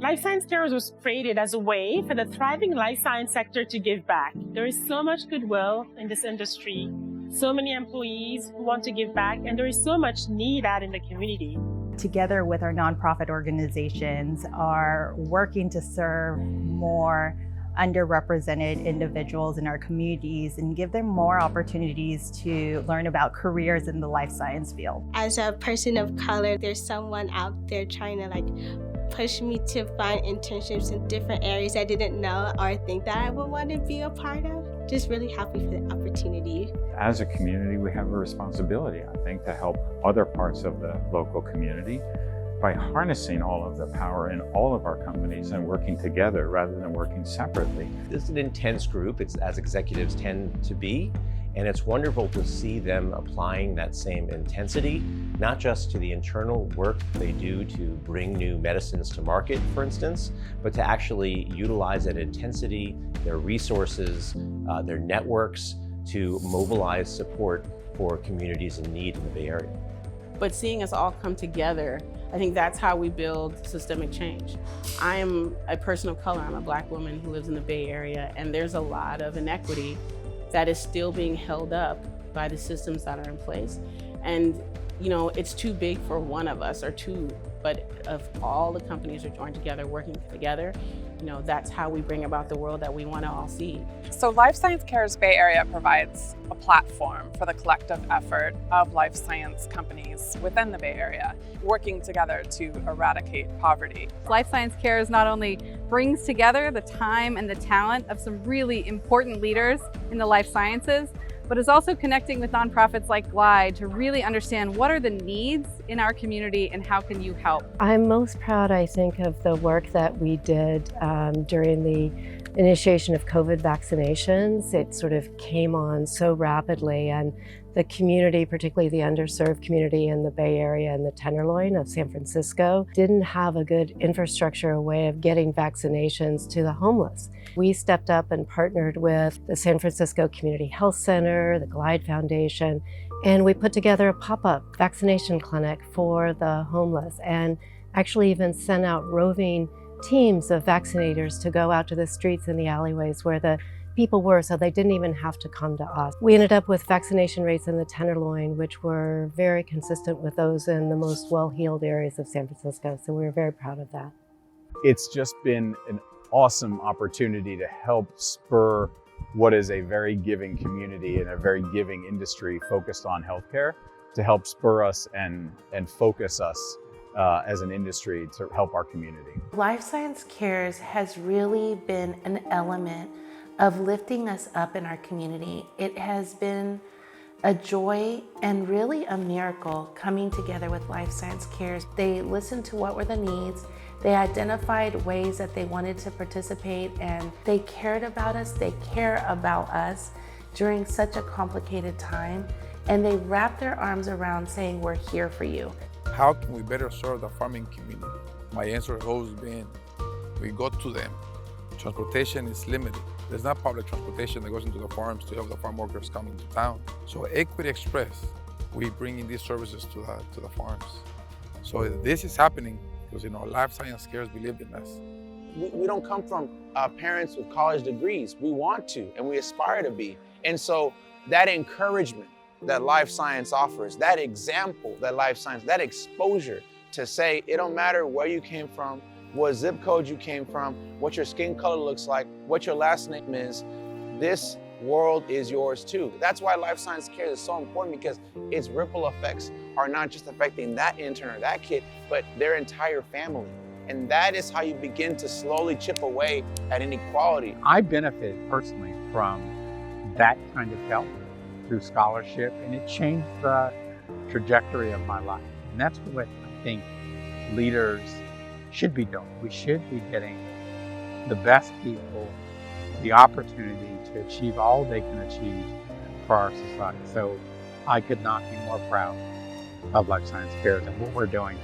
Life Science Cares was created as a way for the thriving life science sector to give back. There is so much goodwill in this industry, so many employees who want to give back, and there is so much need out in the community. Together with our nonprofit organizations are working to serve more underrepresented individuals in our communities and give them more opportunities to learn about careers in the life science field. As a person of color, there's someone out there trying to push me to find internships in different areas I didn't know or think that I would want to be a part of. Just really happy for the opportunity. As a community, we have a responsibility, I think, to help other parts of the local community by harnessing all of the power in all of our companies and working together rather than working separately. This is an intense group, as executives tend to be, and it's wonderful to see them applying that same intensity, not just to the internal work they do to bring new medicines to market, for instance, but to actually utilize that intensity, their resources, their networks to mobilize support for communities in need in the Bay Area. But seeing us all come together, I think that's how we build systemic change. I am a person of color. I'm a Black woman who lives in the Bay Area, and there's a lot of inequity that is still being held up by the systems that are in place. And it's too big for one of us or two, but if all the companies are joined together, working together, that's how we bring about the world that we want to all see. So Life Science Cares Bay Area provides a platform for the collective effort of life science companies within the Bay Area, working together to eradicate poverty. Life Science Cares not only brings together the time and the talent of some really important leaders in the life sciences, but is also connecting with nonprofits like Glide to really understand what are the needs in our community and how can you help. I'm most proud, I think, of the work that we did during the initiation of COVID vaccinations. It sort of came on so rapidly, and the community, particularly the underserved community in the Bay Area and the Tenderloin of San Francisco, didn't have a good infrastructure, a way of getting vaccinations to the homeless. We stepped up and partnered with the San Francisco Community Health Center, the Glide Foundation, and we put together a pop-up vaccination clinic for the homeless and actually even sent out roving teams of vaccinators to go out to the streets and the alleyways where the people were, so they didn't even have to come to us. We ended up with vaccination rates in the Tenderloin, which were very consistent with those in the most well-heeled areas of San Francisco, so we were very proud of that. It's just been an awesome opportunity to help spur what is a very giving community and a very giving industry focused on healthcare, to help spur us and focus us as an industry to help our community. Life Science Cares has really been an element of lifting us up in our community. It has been a joy and really a miracle coming together with Life Science Cares. They listened to what were the needs, they identified ways that they wanted to participate, and they cared about us, they care about us during such a complicated time, and they wrapped their arms around saying, we're here for you. How can we better serve the farming community? My answer has always been, we go to them. Transportation is limited. There's not public transportation that goes into the farms to help the farm workers come into town. So Equity Express, we bring in these services to the farms. So this is happening because Life Science Cares believed in us. We don't come from parents with college degrees. We want to, and we aspire to be. And so that encouragement that life science offers, that example that life science, that exposure to say, it don't matter where you came from, what zip code you came from, what your skin color looks like, what your last name is, this world is yours too. That's why Life Science Cares is so important, because its ripple effects are not just affecting that intern or that kid, but their entire family. And that is how you begin to slowly chip away at inequality. I benefited personally from that kind of help through scholarship, and it changed the trajectory of my life. And that's what I think leaders should be doing. We should be getting the best people the opportunity to achieve all they can achieve for our society. So I could not be more proud of Life Science Cares and what we're doing.